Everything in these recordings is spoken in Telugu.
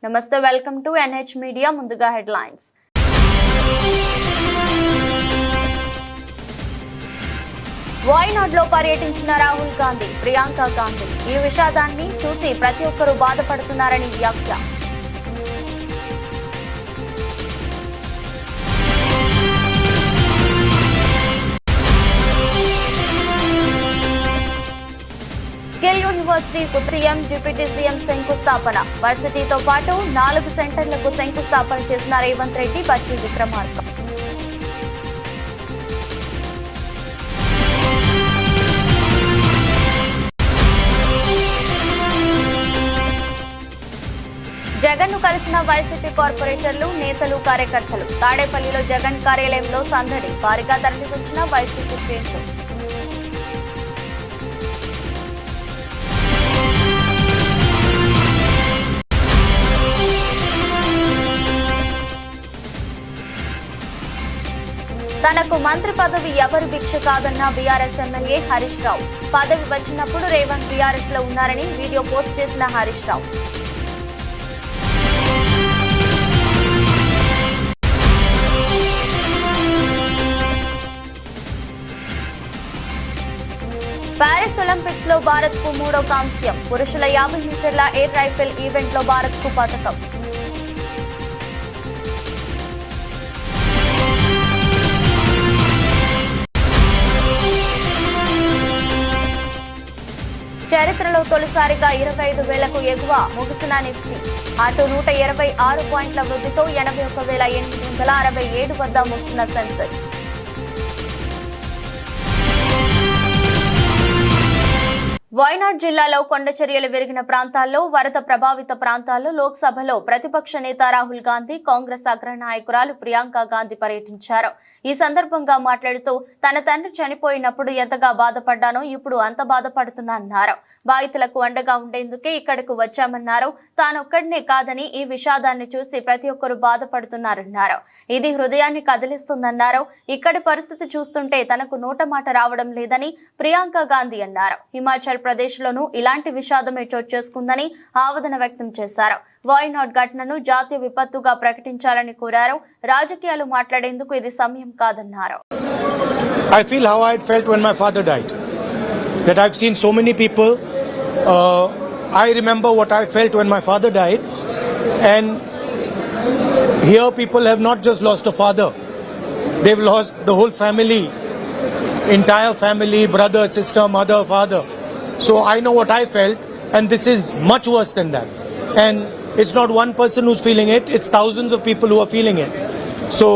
నమస్తే, వెల్కమ్ టు NH మీడియా. ముందుగా హెడ్లైన్స్. వాయనాడ్లో పర్యటించిన రాహుల్ గాంధీ, ప్రియాంక గాంధీ ఈ విషాదాన్ని చూసి ప్రతి ఒక్కరూ బాధపడుతున్నారని వ్యాఖ్య. స్కిల్ యూనివర్సిటీకు సీఎం, డిప్యూటీ సీఎం శంకుస్థాపన. వర్సిటీతో పాటు 4 సెంటర్లకు శంకుస్థాపన చేసిన రేవంత్ రెడ్డి, బట్టి విక్రమార్క. జగన్ ను కలిసిన వైసీపీ కార్పొరేటర్లు, నేతలు, కార్యకర్తలు. తాడేపల్లిలో జగన్ కార్యాలయంలో సందడి. భారీగా తరలివచ్చిన వైసీపీ శ్రేణులు. తనకు మంత్రి పదవి ఎవరు భిక్ష కాదన్న బీఆర్ఎస్ ఎమ్మెల్యే హరీష్ రావు. పదవి వచ్చినప్పుడు రేవంత్ బీఆర్ఎస్ లో ఉన్నారని వీడియో పోస్ట్ చేసిన హరీష్ రావు. పారిస్ ఒలింపిక్స్ లో భారత్ కు 3వ కాంస్యం. పురుషుల 50 మీటర్ల ఎయిర్ రైఫిల్ ఈవెంట్ లో భారత్ కు పతకం. చరిత్రలో తొలిసారిగా 25,000కు ఎగువ ముగిసిన నిఫ్టీ. అటు 126 పాయింట్ల వృద్ధితో 81,867 వద్ద ముగిసిన సెన్సెక్స్. వాయనాడ్ జిల్లాలో కొండచర్యలు విరిగిన ప్రాంతాల్లో, వరద ప్రభావిత ప్రాంతాల్లో లోక్సభలో ప్రతిపక్ష నేత రాహుల్ గాంధీ, కాంగ్రెస్ అగ్రనాయకురాలు ప్రియాంక గాంధీ పర్యటించారు. ఈ సందర్భంగా మాట్లాడుతూ తన తండ్రి చనిపోయినప్పుడు ఎంతగా బాధపడ్డానో ఇప్పుడు అంత బాధపడుతున్నా. బాధితులకు అండగా ఉండేందుకే ఇక్కడకు వచ్చామన్నారు. తానొక్కడినే కాదని ఈ విషాదాన్ని చూసి ప్రతి ఒక్కరూ బాధపడుతున్నారన్నారు. ఇది హృదయాన్ని కదిలిస్తుందన్నారు. ఇక్కడి పరిస్థితి చూస్తుంటే తనకు నోట మాట రావడం లేదని ప్రియాంక గాంధీ అన్నారు. హిమాచల్ ప్రదేశ్ లోనూ ఇలాంటి విషాదమే చోటు చేసుకుందని ఆవేదన వ్యక్తం చేశారు. వాయనాడ్ ఘటనను జాతీయ విపత్తుగా ప్రకటించాలని కోరారు. రాజకీయాలు మాట్లాడేందుకు ఇది సమయం కాదన్నారు. I feel how I felt when my father died. That I've seen so many people. I remember what I felt when my father died, and here people have not just lost a father; they've lost the whole family, entire family, brother, sister, mother, father. So I know what I felt, and this is much worse than that. And it's not one person who's feeling it; it's thousands of people who are feeling it. So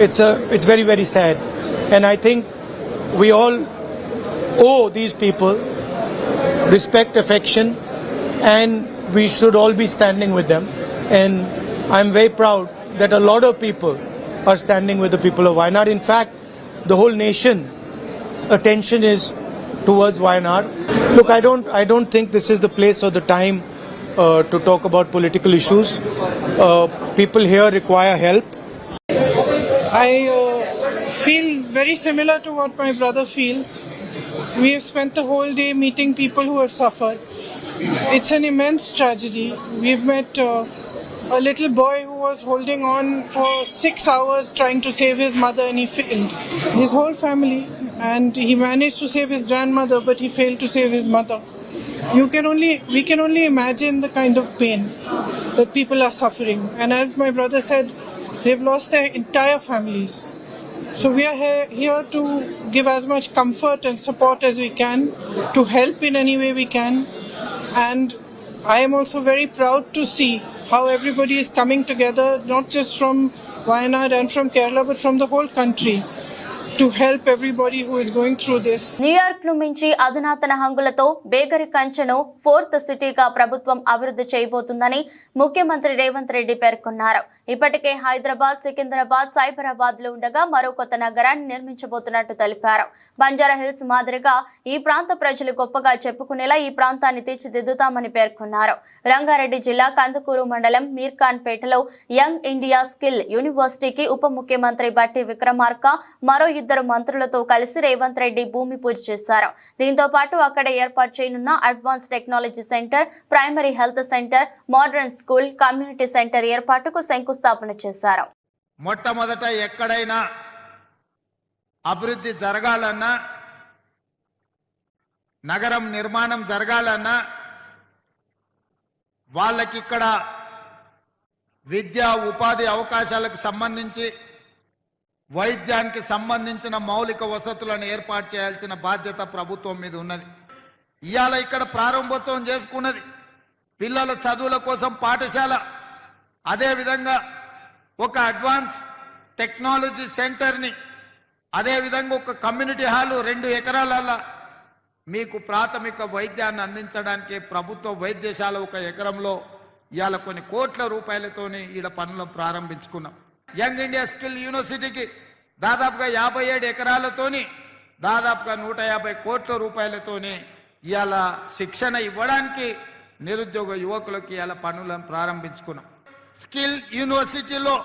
it's very, very sad. And I think we all owe these people respect, affection, and we should all be standing with them. And I'm very proud that a lot of people are standing with the people of Wayanad. In fact, the whole nation's attention is towards Wayanad. Look, I don't think this is the place or the time to talk about political issues. People here require help. I feel very similar to what my brother feels. We have spent the whole day meeting people who have suffered. It's an immense tragedy. We've met a little boy who was holding on for 6 hours trying to save his mother, and he failed. His whole family, and he managed to save his grandmother, but he failed to save his mother. We can only imagine the kind of pain that people are suffering. And as my brother said, they've lost their entire families. So we are here to give as much comfort and support as we can, to help in any way we can. And I am also very proud to see how everybody is coming together, not just from Wayanad and from Kerala, but from the whole country, to help everybody who is going through this. New York ను మించి అధునాతన హంగులతో బేగరి కంచెను 4th సిటీగా ప్రభుత్వం అభివృద్ధి చేయబోతుందని ముఖ్యమంత్రి రేవంత్ రెడ్డి పేర్కొన్నారు. ఇప్పటికే హైదరాబాద్, సికింద్రాబాద్, సైబరాబాద్ లో ఉండగా మరో కొత్త నగరాన్ని నిర్మించబోతున్నట్టు తెలిపారు. బంజారా హిల్స్ మాదిరిగా ఈ ప్రాంత ప్రజలు గొప్పగా చెప్పుకునేలా ఈ ప్రాంతాన్ని తీర్చిదిద్దుతామని పేర్కొన్నారు. రంగారెడ్డి జిల్లా కందుకూరు మండలం మీర్ఖాన్ పేటలో యంగ్ ఇండియా స్కిల్ యూనివర్సిటీకి ఉప ముఖ్యమంత్రి బట్టి విక్రమార్క, మరో ఇద్దరు మంత్రులతో కలిసి రేవంత్ రెడ్డి భూమి పూజ చేశారు. దీంతో పాటు అక్కడ ఏర్పాటు చేయనున్న advance technology centre, primary health centre, modern school, community centre ఏర్పాటుకు శంకుస్థాపన చేశారు. మొట్టమొదట ఎక్కడైనా అభివృద్ధి జరగాలన్నా, నగరం నిర్మాణం జరగాలన్నా వాళ్ళకి ఇక్కడ విద్యా ఉపాధి అవకాశాలకు సంబంధించి, వైద్యానికి సంబంధించిన మౌలిక వసతులను ఏర్పాటు చేయాల్సిన బాధ్యత ప్రభుత్వం మీద ఉన్నది. ఇవాళ ఇక్కడ ప్రారంభోత్సవం చేసుకున్నది పిల్లల చదువుల కోసం పాఠశాల, అదేవిధంగా ఒక అడ్వాన్స్ టెక్నాలజీ సెంటర్ని, అదేవిధంగా ఒక కమ్యూనిటీ హాలు 2 ఎకరాలలో మీకు ప్రాథమిక వైద్యాన్ని అందించడానికి ప్రభుత్వ వైద్యశాల 1 ఎకరంలో ఇవాళ కొన్ని కోట్ల రూపాయలతోని ఈడ పనులను ప్రారంభించుకున్నాం. యంగ్ ఇండియా స్కిల్ యూనివర్సిటీకి దాదాపుగా 57 ఎకరాలతోని దాదాపుగా 150 కోట్ల రూపాయలతోని ఇవాళ శిక్షణ ఇవ్వడానికి నిరుద్యోగ యువకులకి ఇవాళ పనులను ప్రారంభించుకున్నాం. స్కిల్ యూనివర్సిటీలో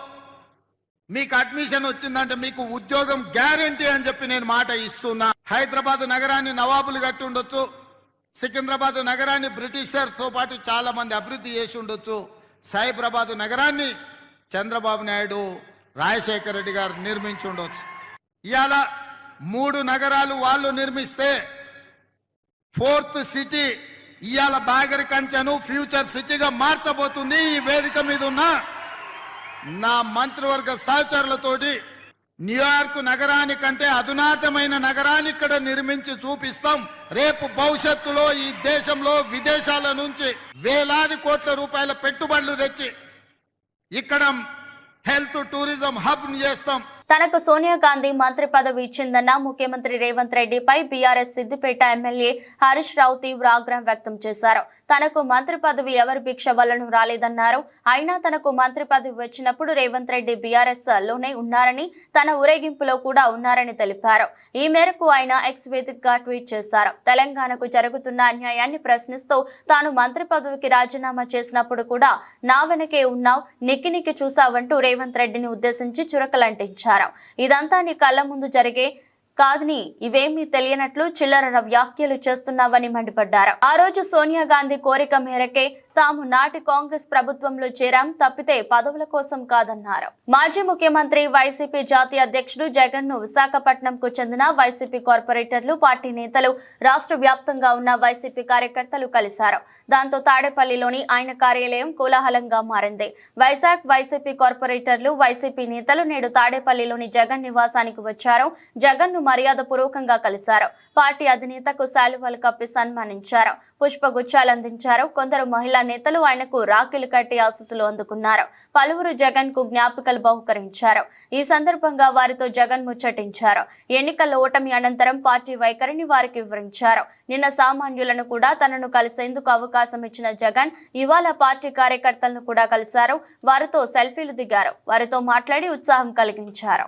మీకు అడ్మిషన్ వచ్చిందంటే మీకు ఉద్యోగం గ్యారంటీ అని చెప్పి నేను మాట ఇస్తున్నా. హైదరాబాద్ నగరాన్ని నవాబులు కట్టి ఉండొచ్చు, సికింద్రాబాద్ నగరాన్ని బ్రిటిషర్తో పాటు చాలా మంది అభివృద్ధి చేసి ఉండొచ్చు, సైబరాబాద్ నగరాన్ని చంద్రబాబు నాయుడు, రాజశేఖర రెడ్డి గారు నిర్మించి ఉండొచ్చు. ఇవాళ 3 నగరాలు వాళ్ళు నిర్మిస్తే 4th సిటీ ఇవాళ బాగరి కంచెను ఫ్యూచర్ సిటీగా మార్చబోతుంది. ఈ వేదిక మీద ఉన్న నా మంత్రివర్గ సహచరులతోటి న్యూయార్క్ నగరానికంటే అధునాతమైన నగరాన్ని ఇక్కడ నిర్మించి చూపిస్తాం. రేపు భవిష్యత్తులో ఈ దేశంలో విదేశాల నుంచి వేలాది కోట్ల రూపాయల పెట్టుబడులు తెచ్చి ఇక్కడ హెల్త్ టూరిజం హబ్ చేస్తాం. తనకు సోనియా గాంధీ మంత్రి పదవి ఇచ్చిందన్న ముఖ్యమంత్రి రేవంత్ రెడ్డిపై బీఆర్ఎస్ సిద్దిపేట ఎమ్మెల్యే హరీష్ రావు తీవ్ర ఆగ్రహం వ్యక్తం చేశారు. తనకు మంత్రి పదవి ఎవరి భిక్ష వల్లనూ రాలేదన్నారు. అయినా తనకు మంత్రి పదవి వచ్చినప్పుడు రేవంత్ రెడ్డి బీఆర్ఎస్ లోనే ఉన్నారని, తన ఊరేగింపులో కూడా ఉన్నారని తెలిపారు. ఈ మేరకు ఆయన ఎక్స్ వేదికగా ట్వీట్ చేశారు. తెలంగాణకు జరుగుతున్న అన్యాయాన్ని ప్రశ్నిస్తూ తాను మంత్రి పదవికి రాజీనామా చేసినప్పుడు కూడా నా వెనకే ఉన్నావు, నిక్కి చూసావంటూ రేవంత్ రెడ్డిని ఉద్దేశించి చురకలంటించారు. ఇదంతా నీ కళ్ళ ముందు జరిగే కాదని ఇవేమీ తెలియనట్లు చిల్లర వ్యాఖ్యలు చేస్తున్నావని మండిపడ్డారు. ఆ రోజు సోనియా గాంధీ కోరిక మేరకే తాము నాటి కాంగ్రెస్ ప్రభుత్వంలో చేరాం, తప్పితే పదవుల కోసం కాదన్నారు. మాజీ ముఖ్యమంత్రి వైసీపీ జాతీయ అధ్యక్షుడు జగన్ ను విశాఖపట్నంకు చెందిన వైసీపీ కార్పొరేటర్లు, పార్టీ నేతలు, రాష్ట్ర వ్యాప్తంగా ఉన్న వైసీపీ కార్యకర్తలు కలిశారు. దాంతో తాడేపల్లిలోని ఆయన కార్యాలయం కోలాహలంగా మారింది. వైసీపీ కార్పొరేటర్లు, వైసీపీ నేతలు నేడు తాడేపల్లిలోని జగన్ నివాసానికి వచ్చారు. జగన్ ను మర్యాద పూర్వకంగా కలిశారు. పార్టీ అధినేతకు శాలువాలు కప్పి సన్మానించారు. పుష్పగుచ్చాలు అందించారు. కొందరు మహిళా నేతలు ఆయనకు రాఖీలు కట్టి ఆశీస్సులు అందుకున్నారు. పలువురు జగన్ కు జ్ఞాపికలు బహుకరించారు. ఈ సందర్భంగా వారితో జగన్ ముచ్చటించారు. ఎన్నికల ఓటమి అనంతరం పార్టీ వైఖరిని వారికి వివరించారు. నిన్న సామాన్యులను కూడా తనను కలిసేందుకు అవకాశం ఇచ్చిన జగన్ ఇవాళ పార్టీ కార్యకర్తలను కూడా కలిశారు. వారితో సెల్ఫీలు దిగారు. వారితో మాట్లాడి ఉత్సాహం కలిగించారు.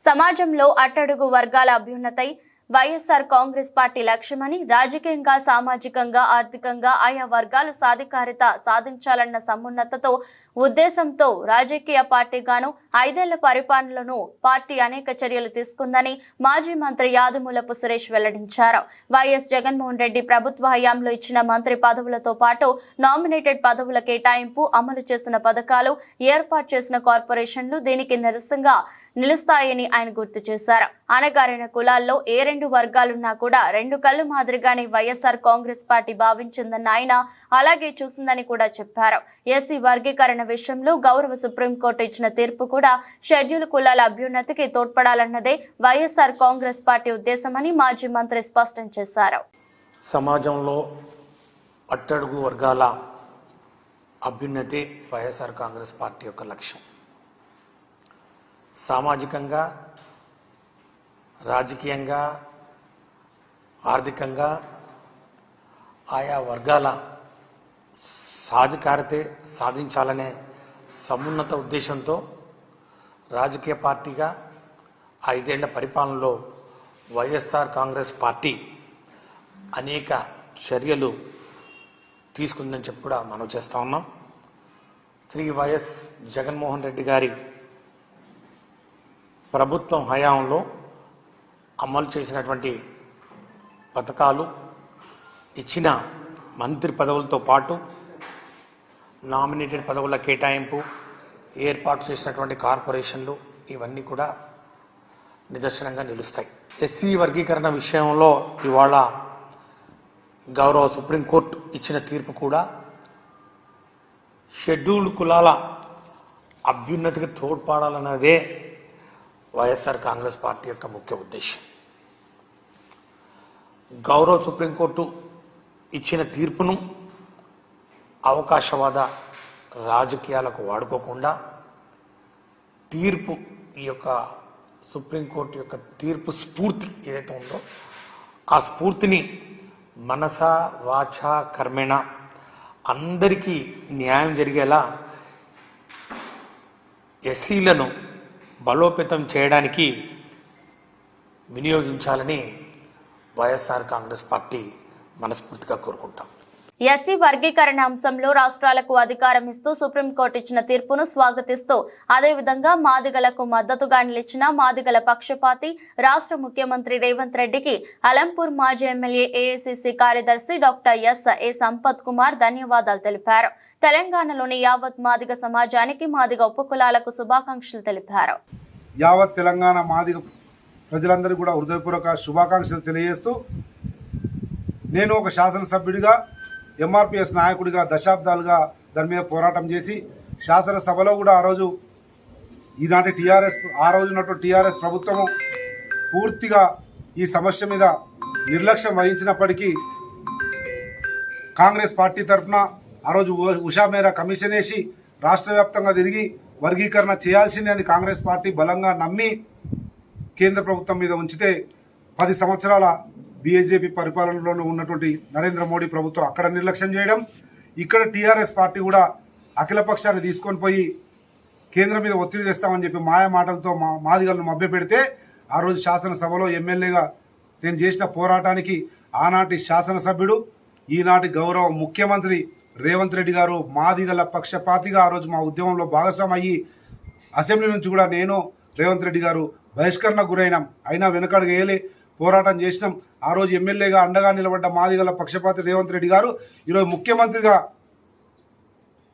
సమాజంలో అట్టడుగు వర్గాల అభ్యున్నతై వైఎస్ఆర్ కాంగ్రెస్ పార్టీ లక్ష్యమని, రాజకీయంగా, సామాజికంగా, ఆర్థికంగా ఆయా వర్గాలు సాధికారిత సాధించాలన్న సమున్నతతో ఉద్దేశంతో రాజకీయ పార్టీగాను 5 ఏళ్ల పరిపాలనలో పార్టీ అనేక చర్యలు తీసుకుందని మాజీ మంత్రి యాదుమూలపు సురేష్ వెల్లడించారు. వైఎస్ జగన్మోహన్ రెడ్డి ప్రభుత్వ హయాంలో ఇచ్చిన మంత్రి పదవులతో పాటు నామినేటెడ్ పదవుల కేటాయింపు, అమలు చేసిన పథకాలు, ఏర్పాటు చేసిన కార్పొరేషన్లు దీనికి నిరసనగా నిలుస్తాయని ఆయన గుర్తు చేశారు. అణగారిన కులాల్లో ఏ 2 వర్గాలున్నా కూడా 2 కళ్ళు మాదిరిగానే వైఎస్ఆర్ కాంగ్రెస్ పార్టీ భావించిందన్న ఆయన అలాగే చూసిందని కూడా చెప్పారు. ఎస్సీ వర్గీకరణ విషయంలో గౌరవ సుప్రీంకోర్టు ఇచ్చిన తీర్పు కూడా షెడ్యూల్ కులాల అభ్యున్నతికి తోడ్పడాలన్నదే వైఎస్ఆర్ కాంగ్రెస్ పార్టీ ఉద్దేశమని మాజీ మంత్రి స్పష్టం చేశారు. సమాజంలో అట్టడుగు వర్గాల అభ్యున్నతి వైఎస్ఆర్ కాంగ్రెస్ పార్టీ యొక్క లక్ష్యం. సామాజికంగా, రాజకీయంగా, ఆర్థికంగా ఆయా వర్గాల సాధికారతే సాధించాలనే సమున్నత ఉద్దేశంతో రాజకీయ పార్టీగా 5 ఏళ్ల పరిపాలనలో వైఎస్ఆర్ కాంగ్రెస్ పార్టీ అనేక చర్యలు తీసుకుందని చెప్పి కూడా మనం చేస్తూ ఉన్నాం. శ్రీ వైఎస్ జగన్మోహన్ రెడ్డి గారి ప్రభుత్వం హయాంలో అమలు చేసినటువంటి పథకాలు, ఇచ్చిన మంత్రి పదవులతో పాటు నామినేటెడ్ పదవుల కేటాయింపు, ఏర్పాటు చేసినటువంటి కార్పొరేషన్లు ఇవన్నీ కూడా నిదర్శనంగా నిలుస్తాయి. ఎస్సీ వర్గీకరణ విషయంలో ఇవాళ గౌరవ సుప్రీంకోర్టు ఇచ్చిన తీర్పు కూడా షెడ్యూల్డ్ కులాల అభ్యున్నతికి తోడ్పడాలన్నదే వైఎస్ఆర్ కాంగ్రెస్ పార్టీ యొక్క ముఖ్య ఉద్దేశం. గౌరవ సుప్రీంకోర్టు ఇచ్చిన తీర్పును అవకాశవాద రాజకీయాలకు వాడుకోకుండా తీర్పు, ఈ యొక్క సుప్రీంకోర్టు యొక్క తీర్పు స్ఫూర్తి ఏదైతే ఉందో ఆ స్ఫూర్తిని మనస వాచ కర్మేణ అందరికీ న్యాయం జరిగేలా ఎస్సీలను బలోపేతం చేయడానికి వినియోగించాలని వైఎస్ఆర్ కాంగ్రెస్ పార్టీ మనస్ఫూర్తిగా కోరుకుంటాం. ఎస్సీ వర్గీకరణ అంశంలో రాష్ట్రాలకు అధికారం ఇస్తూ సుప్రీంకోర్టు ఇచ్చిన తీర్పును స్వాగతిస్తూ అదేవిధంగా మాదిగలకు మద్దతుగా నిలిచిన మాదిగల పక్షపాతి రాష్ట్ర ముఖ్యమంత్రి రేవంత్ రెడ్డికి అలంపూర్ మాజీ ఎమ్మెల్యే ఏఐసిసి కార్యదర్శి డాక్టర్ ఏ సంపత్ కుమార్ ధన్యవాదాలు తెలిపారు. తెలంగాణలోని యావత్ మాదిగ సమాజానికి మాదిగ ఉపకులాలకు శుభాకాంక్షలు తెలిపారు. యావత్ తెలంగాణ మాదిగ ప్రజలందరికీ కూడా హృదయపూర్వక శుభాకాంక్షలు తెలియజేస్తూ, నేను ఒక శాసనసభ్యుడిగా, ఎంఆర్పిఎస్ నాయకుడిగా దశాబ్దాలుగా దాని మీద పోరాటం చేసి శాసనసభలో కూడా ఆ రోజు ఈనాటి ఆ రోజు ఉన్నటువంటి టీఆర్ఎస్ ప్రభుత్వము పూర్తిగా ఈ సమస్య మీద నిర్లక్ష్యం వహించినప్పటికీ కాంగ్రెస్ పార్టీ తరఫున ఆ రోజు ఉషా మేరా కమిషన్ వేసి రాష్ట్ర వ్యాప్తంగా తిరిగి వర్గీకరణ చేయాల్సిందే అని కాంగ్రెస్ పార్టీ బలంగా నమ్మి కేంద్ర ప్రభుత్వం మీద ఉంచితే 10 సంవత్సరాల బీజేపీ పరిపాలనలో ఉన్నటువంటి నరేంద్ర మోడీ ప్రభుత్వం అక్కడ నిర్లక్ష్యం చేయడం, ఇక్కడ టీఆర్ఎస్ పార్టీ కూడా అఖిలపక్షాన్ని తీసుకొని పోయి కేంద్రం మీద ఒత్తిడి తెస్తామని చెప్పి మాయ మాటలతో మాదిగలను మభ్యపెడితే ఆ రోజు శాసనసభలో ఎమ్మెల్యేగా నేను చేసిన పోరాటానికి ఆనాటి శాసనసభ్యుడు, ఈనాటి గౌరవ ముఖ్యమంత్రి రేవంత్ రెడ్డి గారు మాదిగల పక్షపాతిగా ఆ రోజు మా ఉద్యమంలో భాగస్వామి అయ్యి అసెంబ్లీ నుంచి కూడా నేను రేవంత్ రెడ్డి గారు బహిష్కరణ గురైనాం. అయినా వెనకడుగు వేయలే, పోరాటం చేసినాం. ఆ రోజు ఎమ్మెల్యేగా అండగా నిలబడ్డ మాదిగల పక్షపాతి రేవంత్ రెడ్డి గారు ఈరోజు ముఖ్యమంత్రిగా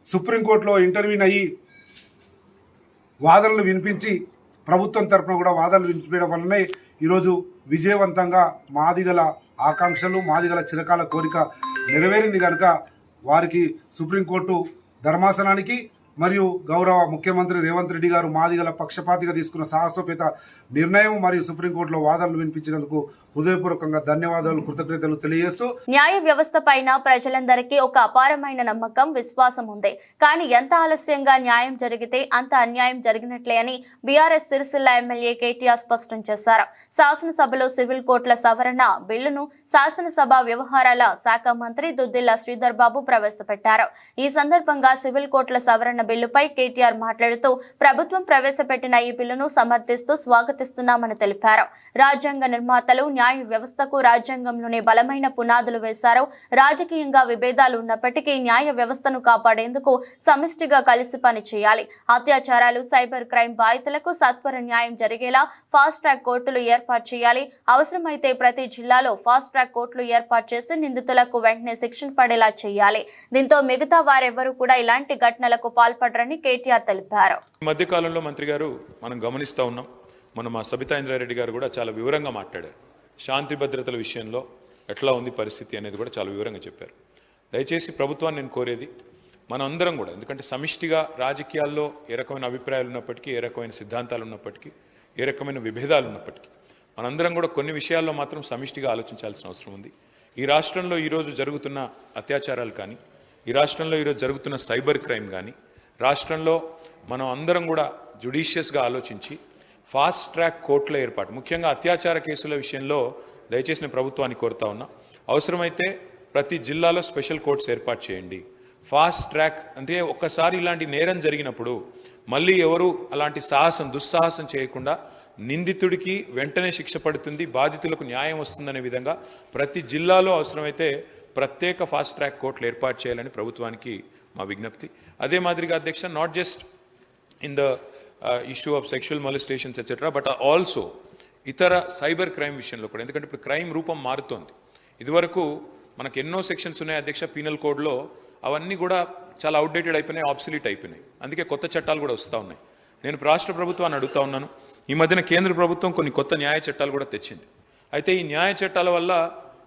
సుప్రీంకోర్టులో ఇంటర్వ్యూన్ అయ్యి వాదనలు వినిపించి ప్రభుత్వం తరఫున కూడా వాదనలు వినిపించడం వల్లనే ఈరోజు విజయవంతంగా మాదిగల ఆకాంక్షలు, మాదిగల చిరకాల కోరిక నెరవేరింది. కనుక వారికి సుప్రీంకోర్టు ధర్మాసనానికి మరియు గౌరవ ముఖ్యమంత్రి రేవంత్ రెడ్డి గారు మాదిగల పక్షపాతిగా తీసుకున్న సాహసోపేత నిర్ణయం మరియు సుప్రీంకోర్టులో వాదనలు వినిపించినందుకు హృదయపూర్వకంగా ధన్యవాదాలు, కృతజ్ఞతలు తెలియజేస్తూ, న్యాయ వ్యవస్థ పైన ప్రజలందరికీ ఒక అపారమైన నమ్మకం, విశ్వాసం ఉంది. కానీ ఎంత ఆలస్యంగా న్యాయం జరిగితే అంత అన్యాయం జరిగినట్లే అని బీఆర్ఎస్ సిరిసిల్ల ఎమ్మెల్యే కేటీఆర్ స్పష్టం చేశారు. శాసనసభలో సివిల్ కోర్టుల సవరణ బిల్లును శాసనసభ వ్యవహారాల శాఖ మంత్రి దుద్దిల్ల శ్రీధర్ బాబు ప్రవేశపెట్టారు. ఈ సందర్భంగా సివిల్ కోర్టుల సవరణ బిల్లుపై కేటీఆర్ మాట్లాడుతూ, ప్రభుత్వం ప్రవేశపెట్టిన ఈ బిల్లును సమర్థిస్తూ స్వాగతిస్తున్నామని తెలిపారు. రాజ్యాంగ నిర్మాతలు న్యాయ వ్యవస్థకు రాజ్యాంగంలోనే బలమైన పునాదులు వేశారు. రాజకీయంగా విభేదాలు ఉన్నప్పటికీ న్యాయ వ్యవస్థను కాపాడేందుకు సమిష్టిగా కలిసి పనిచేయాలి. అత్యాచారాలు, సైబర్ క్రైమ్ బాధితులకు సత్వర న్యాయం జరిగేలా ఫాస్ట్ ట్రాక్ కోర్టులు ఏర్పాటు చేయాలి. అవసరమైతే ప్రతి జిల్లాలో ఫాస్ట్ ట్రాక్ కోర్టులు ఏర్పాటు చేసి నిందితులకు వెంటనే శిక్షణ పడేలా చేయాలి. దీంతో మిగతా వారెవరూ కూడా ఇలాంటి ఘటనలకు పాల్పడరని కేటీఆర్ తెలిపారు. మధ్యకాలంలో మంత్రి గారు మనం గమనిస్తూ ఉన్నాం, మా సబితా ఇంద్రారెడ్డి గారు కూడా చాలా వివరంగా మాట్లాడారు. శాంతి భద్రతల విషయంలో ఎట్లా ఉంది పరిస్థితి అనేది కూడా చాలా వివరంగా చెప్పారు. దయచేసి ప్రభుత్వాన్ని నేను కోరేది, మనం అందరం కూడా, ఎందుకంటే సమిష్టిగా రాజకీయాల్లో ఏ రకమైన అభిప్రాయాలు ఉన్నప్పటికీ, ఏ రకమైన సిద్ధాంతాలు ఉన్నప్పటికీ, ఏ రకమైన విభేదాలు ఉన్నప్పటికీ మనందరం కూడా కొన్ని విషయాల్లో మాత్రం సమిష్టిగా ఆలోచించాల్సిన అవసరం ఉంది. ఈ రాష్ట్రంలో ఈరోజు జరుగుతున్న అత్యాచారాలు కానీ, ఈ రాష్ట్రంలో ఈరోజు జరుగుతున్న సైబర్ క్రైమ్ కానీ, రాష్ట్రంలో మనం అందరం కూడా జుడిషియస్గా ఆలోచించి ఫాస్ట్ ట్రాక్ కోర్టుల ఏర్పాటు, ముఖ్యంగా అత్యాచార కేసుల విషయంలో దయచేసి నేను ప్రభుత్వాన్ని కోరుతా ఉన్నా, అవసరమైతే ప్రతి జిల్లాలో స్పెషల్ కోర్ట్స్ ఏర్పాటు చేయండి. ఫాస్ట్ ట్రాక్ అంటే ఒక్కసారి ఇలాంటి నేరం జరిగినప్పుడు మళ్ళీ ఎవరు అలాంటి దుస్సాహసం చేయకుండా నిందితుడికి వెంటనే శిక్ష పడుతుంది, బాధితులకు న్యాయం వస్తుందనే విధంగా ప్రతి జిల్లాలో అవసరమైతే ప్రత్యేక ఫాస్ట్ ట్రాక్ కోర్టులు ఏర్పాటు చేయాలని ప్రభుత్వానికి మా విజ్ఞప్తి. అదే మాదిరిగా అధ్యక్ష, not just in the issue of sexual మొలిస్టేషన్స్ etcetera, but also ఇతర సైబర్ క్రైమ్ విషయంలో కూడా. ఎందుకంటే ఇప్పుడు క్రైమ్ రూపం మారుతోంది. ఇదివరకు మనకు ఎన్నో సెక్షన్స్ ఉన్నాయి అధ్యక్ష పీనల్ కోడ్లో, అవన్నీ కూడా చాలా అవుట్డేటెడ్ అయిపోయినాయి, ఆబ్సలీట్ అయిపోయినాయి. అందుకే కొత్త చట్టాలు కూడా వస్తూ ఉన్నాయి. నేను రాష్ట్ర ప్రభుత్వాన్ని అడుగుతా ఉన్నాను, ఈ మధ్యన కేంద్ర ప్రభుత్వం కొన్ని కొత్త న్యాయ చట్టాలు కూడా తెచ్చింది. అయితే ఈ న్యాయ చట్టాల వల్ల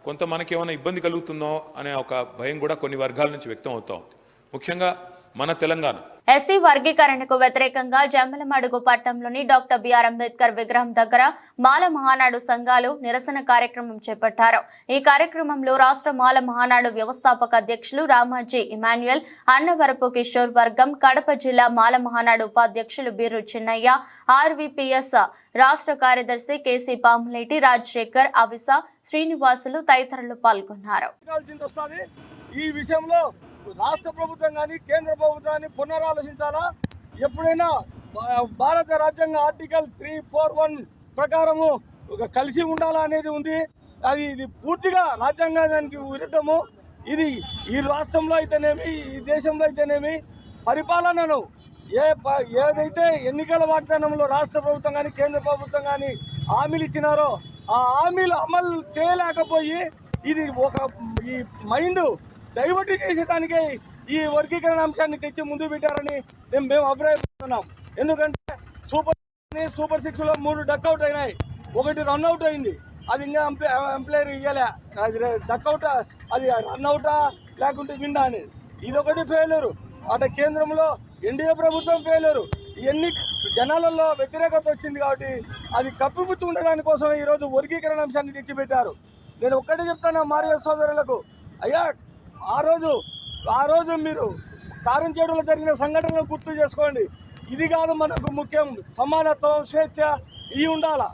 కొంత మనకేమైనా ఇబ్బంది కలుగుతుందో అనే ఒక భయం కూడా కొన్ని వర్గాల నుంచి వ్యక్తం అవుతా ఉంది. ముఖ్యంగా మన తెలంగాణ ఎస్సీ వర్గీకరణకు వ్యతిరేకంగా జమ్మలమడుగు పట్టణంలోని డాక్టర్ బిఆర్ అంబేద్కర్ విగ్రహం దగ్గర మాల మహానాడు సంఘాలు నిరసన కార్యక్రమం చేపట్టారు. ఈ కార్యక్రమంలో రాష్ట్ర మాల మహానాడు వ్యవస్థాపక అధ్యక్షులు రామాజీ ఇమాన్యుయల్, అన్నవరపు కిషోర్ వర్గం, కడప జిల్లా మాల మహానాడు ఉపాధ్యక్షులు బీరు చిన్నయ్య, ఆర్వీపీఎస్ రాష్ట్ర కార్యదర్శి కేసీ పాములేటి, రాజశేఖర్, అవిస, శ్రీనివాసులు తదితరులు పాల్గొన్నారు. ఈ విషయంలో రాష్ట్ర ప్రభుత్వం కానీ కేంద్ర ప్రభుత్వాన్ని పునరాలోచించాలా. ఎప్పుడైనా భారత రాజ్యాంగ ఆర్టికల్ 341 ప్రకారము ఒక కలిసి ఉండాలా అనేది ఉంది. ఇది పూర్తిగా రాజ్యాంగానికి విరుద్ధము. ఇది ఈ రాష్ట్రంలో అయితేనేమి, ఈ దేశంలో అయితేనేమి పరిపాలనను ఏదైతే ఎన్నికల వాగ్దానంలో రాష్ట్ర ప్రభుత్వం కానీ కేంద్ర ప్రభుత్వం కానీ హామీలు ఇచ్చినారో ఆ హామీలు అమలు చేయలేకపోయి ఇది ఈ మైండ్ డైవర్ట్ చేసేదానికే ఈ వర్గీకరణ అంశాన్ని తెచ్చి ముందు పెట్టారని మేము అభిప్రాయపడుతున్నాం. ఎందుకంటే సూపర్ 6లో 3 డక్అవుట్ అయినాయి, 1 రన్అవుట్ అయింది. అది ఇంకా ఎంప్లాయర్ ఇవ్వలే, అది డక్అవుట్, అది రన్అవుటా లేకుంటే విన్నా అని. ఇదొకటి ఫెయిల్యూరు. అటు కేంద్రంలో ఎన్డీఏ ప్రభుత్వం ఫెయిల్యూరు. ఇవన్నీ జనాలలో వ్యతిరేకత వచ్చింది కాబట్టి అది కప్పిపుచ్చి ఉండడాని కోసం ఈరోజు వర్గీకరణ అంశాన్ని తెచ్చిపెట్టారు. నేను ఒక్కటే చెప్తాను మారియ సోదరులకు, అయ్యా ఆ రోజు మీరు కారంచేడులో జరిగిన సంఘటనలు గుర్తు చేసుకోండి. ఇది కాదు మనకు ముఖ్యం, సమానత్వం, స్వేచ్ఛ ఇవి ఉండాలా.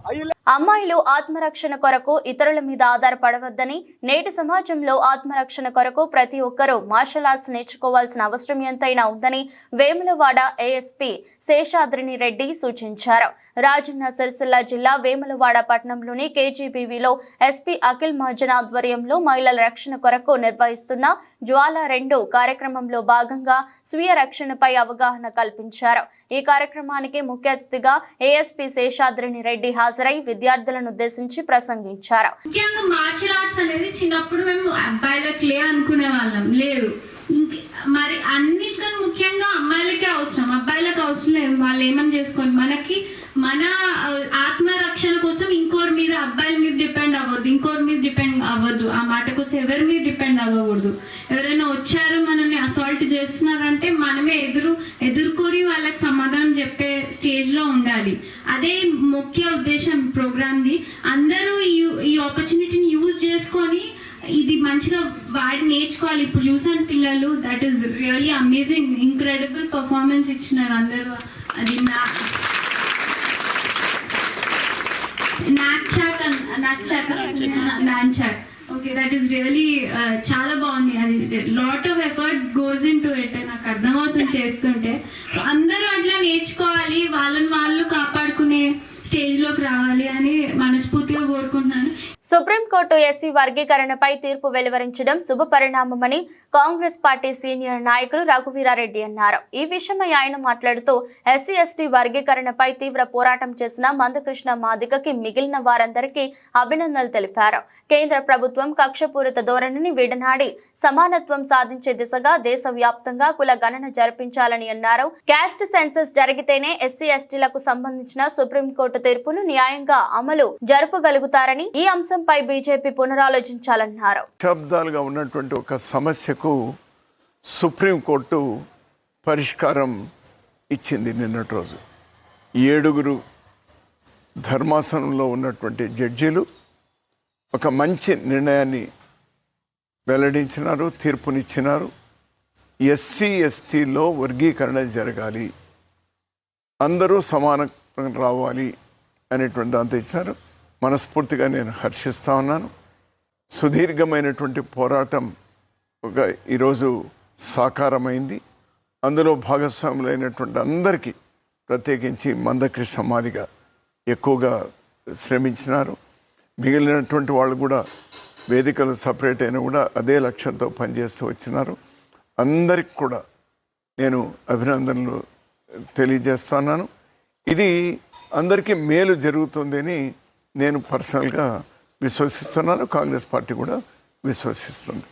అమ్మాయిలు ఆత్మరక్షణ కొరకు ఇతరుల మీద ఆధారపడవద్దని, నేటి సమాజంలో ఆత్మరక్షణ కొరకు ప్రతి ఒక్కరూ మార్షల్ ఆర్ట్స్ నేర్చుకోవాల్సిన అవసరం ఎంతైనా ఉందని వేములవాడ ఏఎస్పీ శేషాద్రిని రెడ్డి సూచించారు. రాజన్న సిరిసిల్ల జిల్లా వేములవాడ పట్టణంలోని కేజీబీవీలో ఎస్పీ అఖిల్ మహాజన్ ఆధ్వర్యంలో మహిళల రక్షణ కొరకు నిర్వహిస్తున్న జ్వాల 2 కార్యక్రమంలో భాగంగా స్వీయ రక్షణపై అవగాహన కల్పించారు. ఈ కార్యక్రమానికి ముఖ్య అతిథిగా ఏఎస్పీ శేషాద్రిని రెడ్డి హాజరై విద్యార్థులను ఉద్దేశించి ప్రసంగించారు. ముఖ్యంగా మార్షల్ ఆర్ట్స్ అనేది చిన్నప్పుడు మేము అబ్బాయిలకు అనుకునే వాళ్ళం, లేదు. మరి అన్నిటికన్నా ముఖ్యంగా అమ్మాయిలకే అవసరం, అబ్బాయిలకు అవసరం లేదు. వాళ్ళు ఏమని చేసుకోండి, మనకి మన ఆత్మరక్షణ కోసం ఇంకోరి మీద, అబ్బాయిల మీద డిపెండ్ అవ్వద్దు, ఇంకోరి మీద డిపెండ్ అవ్వద్దు. ఆ మాట కోసం ఎవరి మీద డిపెండ్ అవ్వకూడదు. ఎవరైనా వచ్చారు మనల్ని అసాల్ట్ చేస్తున్నారంటే మనమే ఎదుర్కొని వాళ్ళకి సమాధానం చెప్పే స్టేజ్ లో ఉండాలి. అదే ముఖ్య ఉద్దేశం ప్రోగ్రామ్ది. అందరూ ఈ ఆపర్చునిటీని యూజ్ చేసుకొని ఇది మంచిగా వాడి నేర్చుకోవాలి. ఇప్పుడు చూసాను పిల్లలు, that is really amazing, incredible performance ఇచ్చినారు అందరూ. అది nunchuck. Okay, that is really చాలా బాగుంది. అది lot of effort goes in to it. నాకు అర్థమవుతుంది చేస్తుంటే. అందరూ అట్లా నేర్చుకోవాలి, వాళ్ళని వాళ్ళు కాపాడుకునే స్టేజ్ లోకి రావాలి అని మనస్ఫూర్తిగా కోరుకుంటున్నాను. సుప్రీంకోర్టు ఎస్సీ వర్గీకరణపై తీర్పు వెలువరించడం శుభ పరిణామమని కాంగ్రెస్ పార్టీ సీనియర్ నాయకులు రఘువీరారెడ్డి అన్నారు. ఈ విషయమై ఆయన మాట్లాడుతూ ఎస్సీ ఎస్టీ వర్గీకరణపై తీవ్ర పోరాటం చేసిన మందకృష్ణ మాదిగకి మిగిలిన వారందరికీ అభినందనలు తెలిపారు. కేంద్ర ప్రభుత్వం కక్షపూరిత ధోరణిని విడనాడి సమానత్వం సాధించే దిశగా దేశవ్యాప్తంగా కుల గణన జరిపించాలని అన్నారు. క్యాస్ట్ సెన్సస్ జరిగితేనే ఎస్సీ ఎస్టీలకు సంబంధించిన సుప్రీంకోర్టు తీర్పును న్యాయంగా అమలు జరపగలుగుతారని, ఈ అంశంపై బీజేపీ పునరాలోచించాలన్నారు. శబ్దాలుగా ఉన్నటువంటి ఒక సమస్యకు సుప్రీంకోర్టు పరిష్కారం ఇచ్చింది నిన్నటి రోజు. 7 ధర్మాసనంలో ఉన్నటువంటి జడ్జీలు ఒక మంచి నిర్ణయాన్ని వెల్లడించినారు, తీర్పునిచ్చినారు. ఎస్సీ ఎస్టీలో వర్గీకరణ జరగాలి, అందరూ సమానం రావాలి అనేటువంటి దాంతో ఇచ్చారు. మనస్ఫూర్తిగా నేను హర్షిస్తా ఉన్నాను. సుదీర్ఘమైనటువంటి పోరాటం ఈరోజు సాకారమైంది. అందులో భాగస్వాములైనటువంటి అందరికీ, ప్రత్యేకించి మందకృష్ణ మాదిగ ఎక్కువగా శ్రమించినారు. మిగిలినటువంటి వాళ్ళు కూడా వేదికలు సపరేట్ అయినా కూడా అదే లక్ష్యంతో పనిచేస్తూ వచ్చినారు. అందరికి కూడా నేను అభినందనలు తెలియజేస్తున్నాను. ఇది అందరికీ మేలు జరుగుతుందని నేను పర్సనల్గా విశ్వసిస్తున్నాను. కాంగ్రెస్ పార్టీ కూడా విశ్వసిస్తుంది.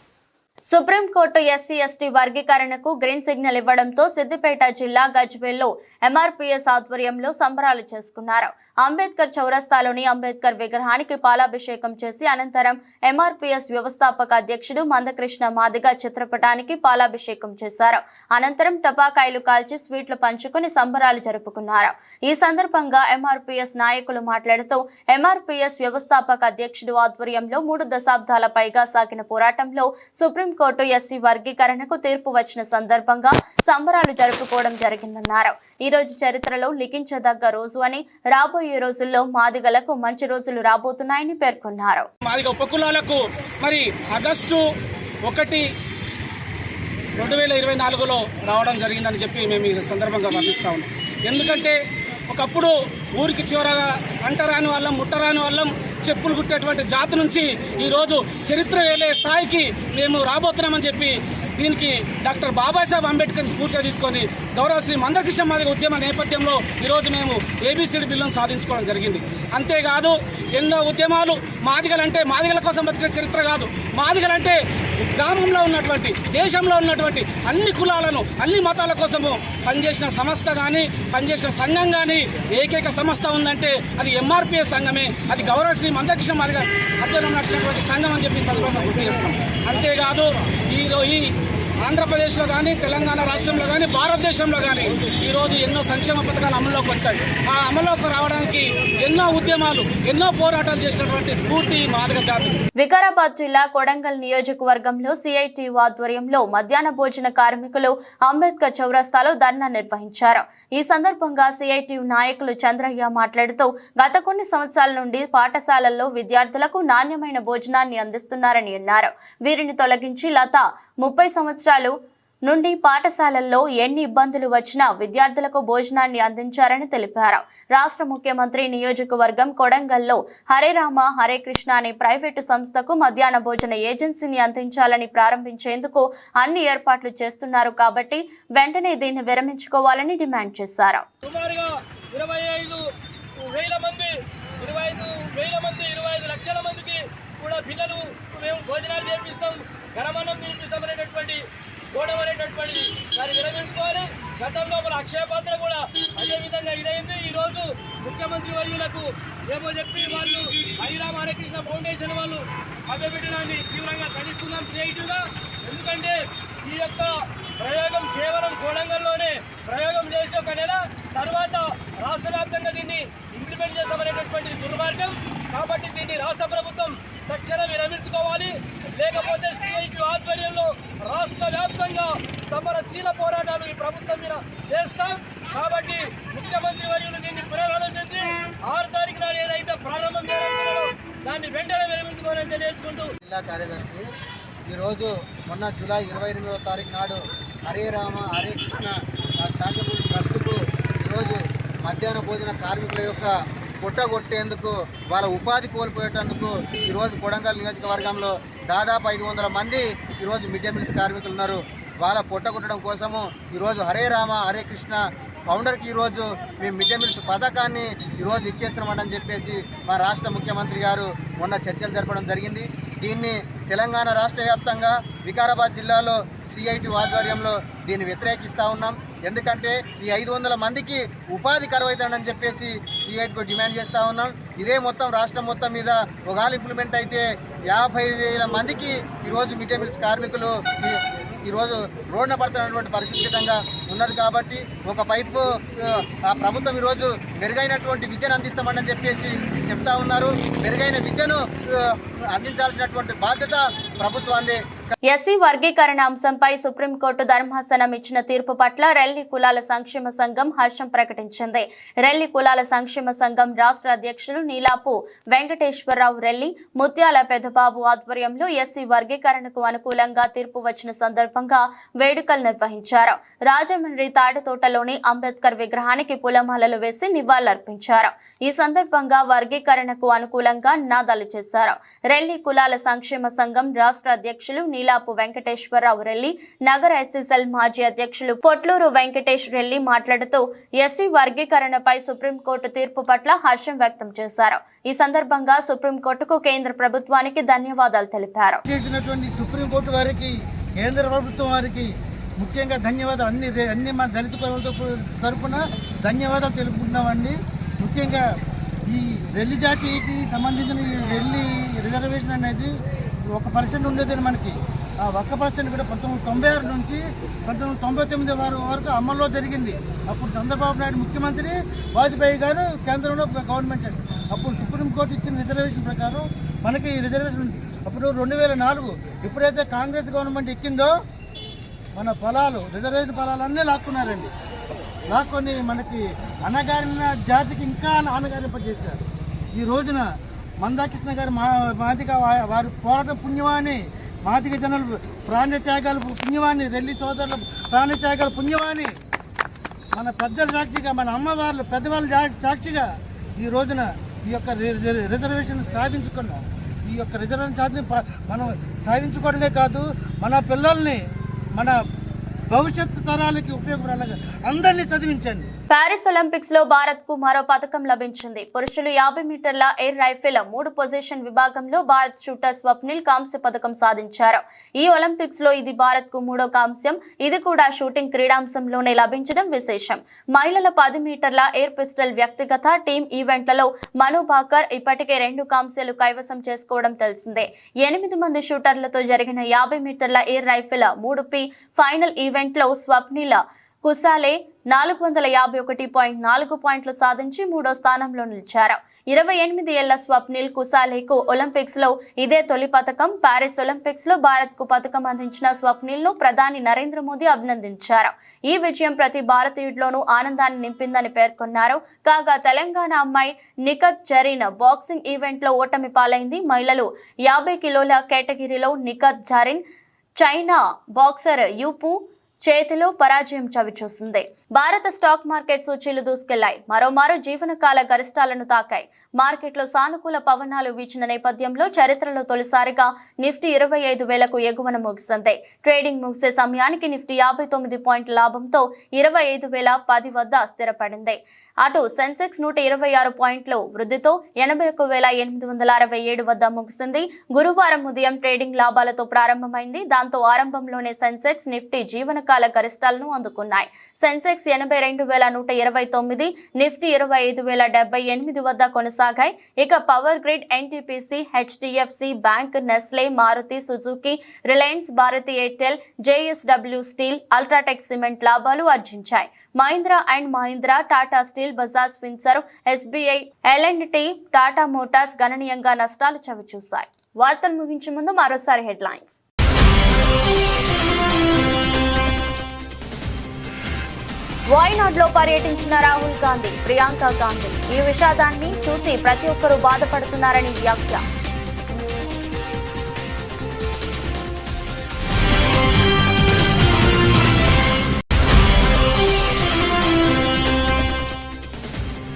సుప్రీంకోర్టు ఎస్సీ ఎస్టీ వర్గీకరణకు గ్రీన్ సిగ్నల్ ఇవ్వడంతో సిద్దిపేట జిల్లా గజ్వేల్లో ఎంఆర్పీఎస్ ఆధ్వర్యంలో సంబరాలు చేసుకున్నారు. అంబేద్కర్ చౌరస్తాలోని అంబేద్కర్ విగ్రహానికి పాలాభిషేకం చేసి అనంతరం ఎంఆర్పీఎస్ వ్యవస్థాపక అధ్యక్షుడు మందకృష్ణ మాదిగ చిత్రపటానికి పాలాభిషేకం చేశారు. అనంతరం టపాకాయలు కాల్చి స్వీట్లు పంచుకుని సంబరాలు జరుపుకున్నారు. ఈ సందర్భంగా ఎంఆర్పీఎస్ నాయకులు మాట్లాడుతూ ఎంఆర్పీఎస్ వ్యవస్థాపక అధ్యక్షుడు ఆధ్వర్యంలో 3 దశాబ్దాల పైగా సాగిన పోరాటంలో సుప్రీంకోర్టు ఎస్సీ వర్గీకరణకు తీర్పు వచ్చిన సందర్భంగా సంబరాలు జరుపుకోవడం జరిగిందన్నారు. ఈ రోజు చరిత్రలో లిఖించదగ్గ రోజు అని, రాబోయే రోజుల్లో మాదిగలకు మంచి రోజులు రాబోతున్నాయని పేర్కొన్నారు. మాదిగ ఉపకులాలకు మరి ఆగస్టు 1, 2024లో రావడం జరిగిందని చెప్పి మేము ఈ సందర్భంగా వర్ణిస్తా ఉన్నాం. ఎందుకంటే ఒకప్పుడు ఊరికి చివరగా అంటరాని వాళ్ళం, ముట్టరాని వాళ్ళం, చెప్పులు కుట్టేటువంటి జాతి నుంచి ఈరోజు చరిత్ర వేలే స్థాయికి మేము రాబోతున్నామని చెప్పి దీనికి డాక్టర్ బాబాసాహెబ్ అంబేద్కర్ స్ఫూర్తిగా తీసుకొని గౌరవ శ్రీ మందకృష్ణ మాదిగ ఉద్యమ నేపథ్యంలో ఈరోజు మేము ఏబిసిడి బిల్లును సాధించుకోవడం జరిగింది. అంతేకాదు ఎన్నో ఉద్యమాలు మాదిగలంటే మాదిగల కోసం బతికే చరిత్ర కాదు. మాదిగలంటే గ్రామంలో ఉన్నటువంటి, దేశంలో ఉన్నటువంటి అన్ని కులాలను, అన్ని మతాల కోసము పనిచేసిన సంస్థ కానీ, పనిచేసిన సంఘం కానీ ఏకైక సంస్థ ఉందంటే అది ఎంఆర్పీఎస్ సంఘమే. అది గౌరవ శ్రీ మందకృష్ణ మాదిగ ఆధ్వర్యంలో నడిచినటువంటి సంఘం అని చెప్పి సందర్భంగా గుర్తు చేస్తాం. అంతేకాదు ఈ ఆంధ్రప్రదేశ్లో కానీ, తెలంగాణ రాష్ట్రంలో కానీ, భారతదేశంలో కానీ ఈరోజు ఎన్నో సంక్షేమ పథకాలు అమల్లోకి వచ్చాయి. ఆ అమల్లోకి రావడానికి ఎన్నో ఉద్యమాలు, ఎన్నో పోరాటాలు చేసినటువంటి స్ఫూర్తి మాదిగ జాతి. వికారాబాద్ జిల్లా కొడంగల్ నియోజకవర్గంలో సిఐటియు ఆధ్వర్యంలో మధ్యాహ్న భోజన కార్మికులు అంబేద్కర్ చౌరస్తాలో ధర్నా నిర్వహించారు. ఈ సందర్భంగా సిఐటియు నాయకులు చంద్రయ్య మాట్లాడుతూ గత కొన్ని సంవత్సరాల నుండి పాఠశాలల్లో విద్యార్థులకు నాణ్యమైన భోజనాన్ని అందిస్తున్నారని అన్నారు. వీరిని తొలగించి లత 30 సంవత్సరాలు నుండి పాఠశాలల్లో ఎన్ని ఇబ్బందులు వచ్చినా విద్యార్థులకు భోజనాన్ని అందించారని తెలిపారు. రాష్ట్ర ముఖ్యమంత్రి నియోజకవర్గం కొడంగల్లో హరే రామ హరే కృష్ణ అనే ప్రైవేటు సంస్థకు మధ్యాహ్న భోజన ఏజెన్సీని అందించాలని ప్రారంభించేందుకు అన్ని ఏర్పాట్లు చేస్తున్నారు కాబట్టి వెంటనే దీన్ని విరమించుకోవాలని డిమాండ్ చేశారు. 25 లక్షల మందికి కూడా పిల్లలు మేము భోజనాలు చేపిస్తాం, గణమనం తినిపిస్తాం అనేటటువంటి గోడం అనేటటువంటి దాన్ని విరమించుకోవాలి. గతంలో మన అక్షయ పాత్ర కూడా అదేవిధంగా ఇదైంది. ఈరోజు ముఖ్యమంత్రి వర్యులకు ఏమో చెప్పి వాళ్ళు హరిరామ హరికృష్ణ ఫౌండేషన్ వాళ్ళు అభ్యపెట్టడాన్ని తీవ్రంగా ఖండిస్తున్నాం సిఐటిగా. ఎందుకంటే ఈ యొక్క ప్రయోగం కేవలం కొడంగల్లోనే ప్రయోగం చేసి 1 నెల తర్వాత రాష్ట్ర వ్యాప్తంగా దీన్ని ఇంప్లిమెంట్ చేస్తామనేటటువంటి దుర్మార్గం. కాబట్టి దీన్ని రాష్ట్ర ప్రభుత్వం తక్షణం విరమించుకోవాలి. లేకపోతే సిఐటి ఆధ్వర్యంలో రాష్ట్ర వ్యాప్తంగా సమరశీల పోరాటాలు ఈ ప్రభుత్వం మీద చేస్తాం. కాబట్టి ముఖ్యమంత్రి వర్యులు దీన్ని పునరాలోచించి 6 తారీఖు నాడు ఏదైతే ప్రారంభం చేయాలనుకున్నారో దాన్ని వెంటనే విరమించుకోవాలని తెలియజేసుకుంటూ జిల్లా కార్యదర్శి ఈరోజు మొన్న జూలై 28వ తారీఖు నాడు హరే రామ హరే కృష్ణ చారిటబుల్ ట్రస్టుకు ఈరోజు మధ్యాహ్న భోజన కార్మికుల యొక్క పుట్టగొట్టేందుకు, వాళ్ళ ఉపాధి కోల్పోయేటందుకు ఈరోజు కొడంగల్ నియోజకవర్గంలో దాదాపు 500 మంది ఈరోజు మిడ్ డే మీల్స్ కార్మికులు ఉన్నారు. వాళ్ళ పొట్టగొట్టడం కోసము ఈరోజు హరే రామ హరే కృష్ణ ఫౌండర్కి ఈరోజు మేము మిడ్ డే మీల్స్ పథకాన్ని ఈరోజు ఇచ్చేస్తున్నామని చెప్పేసి మా రాష్ట్ర ముఖ్యమంత్రి గారు మొన్న చర్చలు జరపడం జరిగింది. దీన్ని తెలంగాణ రాష్ట్ర వ్యాప్తంగా వికారాబాద్ జిల్లాలో సిఐటి ఆధ్వర్యంలో దీన్ని వ్యతిరేకిస్తూ ఉన్నాం. ఎందుకంటే ఈ 500 మందికి ఉపాధి కరువైతుందని చెప్పేసి సిఐటికు డిమాండ్ చేస్తూ ఉన్నాం. ఇదే మొత్తం రాష్ట్రం మొత్తం మీద ఒకవేళ ఇంప్లిమెంట్ అయితే 50,000 మందికి ఈరోజు మిడ్ డే మీల్స్ కార్మికులు ఈరోజు రోడ్న పడుతున్నటువంటి పరిస్థితి విధంగా ఉన్నది. కాబట్టి ఒక పైపు ఆ ప్రభుత్వం ఈరోజు మెరుగైనటువంటి విద్యను అందిస్తామని చెప్పేసి చెప్తా ఉన్నారు. మెరుగైన విద్యను అందించాల్సినటువంటి బాధ్యత ప్రభుత్వాన్ని. ఎస్సీ వర్గీకరణ అంశంపై సుప్రీంకోర్టు ధర్మాసనం ఇచ్చిన తీర్పు పట్ల రెల్లి కులాల సంక్షేమ సంఘం హర్షం ప్రకటించింది. రెల్లి కులాల సంక్షేమ సంఘం రాష్ట్ర అధ్యక్షులు నీలాపు వెంకటేశ్వరరావు రెల్లి, ముత్యాల పెద్దబాబు ఆధ్వర్యంలో ఎస్సీ వర్గీకరణకు అనుకూలంగా తీర్పు వచ్చిన సందర్భంగా వేడుకలు నిర్వహించారు. రాజమండ్రి తాటితోటలోని అంబేద్కర్ విగ్రహానికి పూలమాలలు వేసి నివాళులర్పించారు. ఈ సందర్భంగా వర్గీకరణకు అనుకూలంగా నినాదాలు చేశారు. రెల్లి కులాల సంక్షేమ సంఘం రాష్ట్ర అధ్యక్షులు నీలాపు వెంకటేశ్వరరావు రెల్లి, నగర ఎస్సీసెల్ మాజీ అధ్యక్షులు పొట్లూరు వెంకటేష్ రెల్లి మాట్లాడుతూ ఎస్సీ వర్గీకరణపై సుప్రీంకోర్టు తీర్పు పట్ల హర్షం వ్యక్తం చేశారు. ఈ సందర్భంగా సుప్రీంకోర్టుకు కేంద్ర ప్రభుత్వానికి ధన్యవాదాలు తెలిపారు. సుప్రీంకోర్టు వారికి, కేంద్ర ప్రభుత్వం వారికి ముఖ్యంగా ధన్యవాదాలు. అన్ని మన దళిత కులాల తరఫున ధన్యవాదాలు తెలుపుకుంటున్నామండి. ముఖ్యంగా ఈ రెల్లి జాతికి సంబంధించిన ఈ రెల్లి రిజర్వేషన్ అనేది 1% ఉండేదని మనకి. ఆ 1% కూడా 1996 నుంచి 1999 వరకు అమల్లో జరిగింది. అప్పుడు చంద్రబాబు నాయుడు ముఖ్యమంత్రి, వాజ్పేయి గారు కేంద్రంలో గవర్నమెంట్. అప్పుడు సుప్రీంకోర్టు ఇచ్చిన రిజర్వేషన్ ప్రకారం మనకి ఈ రిజర్వేషన్ ఉంది. అప్పుడు 2004 ఎప్పుడైతే కాంగ్రెస్ గవర్నమెంట్ ఎక్కిందో మన పొలాలు, రిజర్వేషన్ పొలాలన్నీ లాక్కున్నారండి. లాక్కొని మనకి అణగారిన జాతికి ఇంకా అణగారింపజేశారు. ఈ రోజున మందాకృష్ణ గారు మాదిగ వారి పోరాటం పుణ్యమాని, మాదిగ జనులు ప్రాణత్యాగాలు పుణ్యమాని, రెల్లి సోదరుల ప్రాణత్యాగాలు పుణ్యమాని, మన పెద్దల సాక్షిగా, మన అమ్మవార్లు పెద్దవాళ్ళ సాక్షిగా ఈ రోజున ఈ యొక్క రిజర్వేషన్ సాధించుకున్నాం. ఈ యొక్క రిజర్వేషన్ మనం సాధించుకోవడమే కాదు, మన పిల్లల్ని, మన భవిష్యత్తు తరాలకి ఉపయోగపడాలి. అందరినీ చదివించండి. ప్యారిస్ ఒలింపిక్స్ లో భారత్ కు మరో పథకం లభించింది. పురుషులు 50 మీటర్ల ఎయిర్ రైఫిల్ 3 పొజిషన్ విభాగంలో భారత్ షూటర్ స్వప్నిల్ కాంస్య పథకం సాధించారు. ఈ ఒలింపిక్స్ లో ఇది భారత్ కు 3వ కాంస్యం. ఇది కూడా షూటింగ్ క్రీడాంశంలోనే లభించడం విశేషం. మహిళల 10 మీటర్ల ఎయిర్ పిస్టల్ వ్యక్తిగత, టీమ్ ఈవెంట్లలో మను భాకర్ ఇప్పటికే 2 కాంస్యాలు కైవసం చేసుకోవడం తెలిసిందే. 8 మంది షూటర్లతో జరిగిన 50 మీటర్ల air rifle 3P final event లో స్వప్నిల్ కుసాలే 451.4 పాయింట్లు సాధించి 3వ స్థానంలో నిలిచారు. 28 ఏళ్ల స్వప్నిల్ కుసాలేకు ఒలింపిక్స్ లో ఇదే తొలి పథకం. ప్యారిస్ ఒలింపిక్స్ లో భారత్ కు పథకం అందించిన స్వప్నిల్ ను ప్రధాని నరేంద్ర మోదీ అభినందించారు. ఈ విజయం ప్రతి భారతీయుడిలోనూ ఆనందాన్ని నింపిందని పేర్కొన్నారు. కాగా తెలంగాణ అమ్మాయి నిఖత్ జరీన్ బాక్సింగ్ ఈవెంట్ లో ఓటమి పాలైంది. మహిళలు 50 కిలోల కేటగిరీలో నిఖత్ జరీన్ చైనా బాక్సర్ యూపు చేతిలో పరాజయం చవిచూసింది. భారత స్టాక్ మార్కెట్ సూచీలు దూసుకెళ్లాయి. మరోమారు జీవనకాల గరిష్టాలను తాకాయి. మార్కెట్లో సానుకూల పవనాలు వీచిన నేపథ్యంలో చరిత్రలో తొలిసారిగా నిఫ్టీ 25,000కు ఎగువన ముగిసింది. ట్రేడింగ్ ముగిసే సమయానికి నిఫ్టీ 59 పాయింట్ల లాభంతో 25,010 వద్ద స్థిరపడింది. అటు సెన్సెక్స్ 126 పాయింట్లు వృద్ధితో 81,867 వద్ద ముగిసింది. గురువారం ఉదయం ట్రేడింగ్ లాభాలతో ప్రారంభమైంది. దాంతో ఆరంభంలోనే సెన్సెక్స్, నిఫ్టీ జీవనకాల గరిష్టాలను అందుకున్నాయి. సెన్సెక్స్ 82,129, నిఫ్టీ 25,078 వద్ద కొనసాగాయి. ఇక Power Grid, NTPC, HDFC Bank, Nestle, Maruti Suzuki, Reliance, Bharti Airtel, JSW Steel, UltraTech Cement లాభాలు ఆర్జించాయి. Mahindra and Mahindra, Tata Steel, Bajaj Finserv, SBI, L and T, Tata Motors గణనీయంగా నష్టాలు చవిచూశాయి. వార్తలు ముగించే ముందు మరోసారి హెడ్లైన్స్. వాయనాడ్ లో పర్యటించిన రాహుల్ గాంధీ, ప్రియాంక గాంధీ. ఈ విషాదాన్ని చూసి ప్రతి ఒక్కరూ బాధపడుతున్నారని వ్యాఖ్య.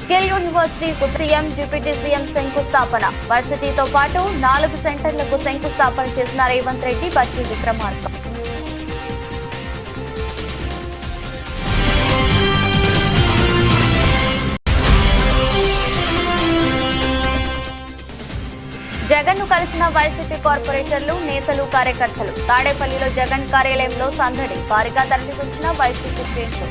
స్కిల్ యూనివర్సిటీకు సీఎం, డిప్యూటీ సీఎం శంకుస్థాపన. వర్సిటీతో పాటు 4 సెంటర్లకు శంకుస్థాపన చేసిన రేవంత్ రెడ్డి, బట్టి విక్రమార్క. జగన్ ను కలిసిన వైసీపీ కార్పొరేటర్లు, నేతలు, కార్యకర్తలు. తాడేపల్లిలో జగన్ కార్యాలయంలో సందడి. భారీగా తరలివచ్చిన వైసీపీ శ్రేణులు.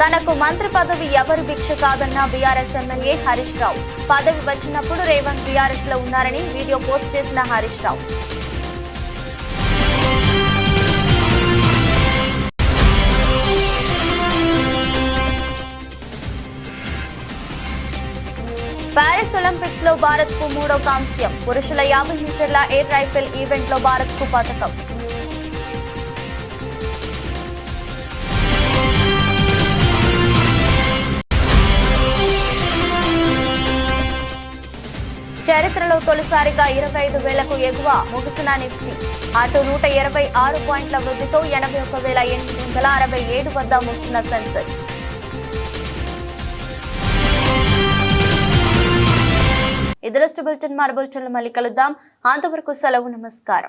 తనకు మంత్రి పదవి ఎవరు భిక్ష కాదన్న బీఆర్ఎస్ ఎమ్మెల్యే హరీష్ రావు. పదవి వచ్చినప్పుడు రేవంత్ బీఆర్ఎస్ లో ఉన్నారని వీడియో పోస్ట్ చేసిన హరీష్ రావు. ప్యారిస్ ఒలింపిక్స్ లో భారత్ కు 3వ కాంస్యం. పురుషుల 50 మీటర్ల ఎయిర్ రైఫిల్ ఈవెంట్ లో భారత్ కు పథకం. చరిత్రలో తొలిసారిగా 25,000కు ఎగువ ముగిసిన నిఫ్టీ అటు 126 పాయింట్ల వృద్ధితో 81,867 వద్ద ముగిసిన సెన్సెక్స్. ఇది బులెటిన్. మరో బులెటిన్లో మళ్ళీ కలుద్దాం. అంతవరకు సెలవు. నమస్కారం.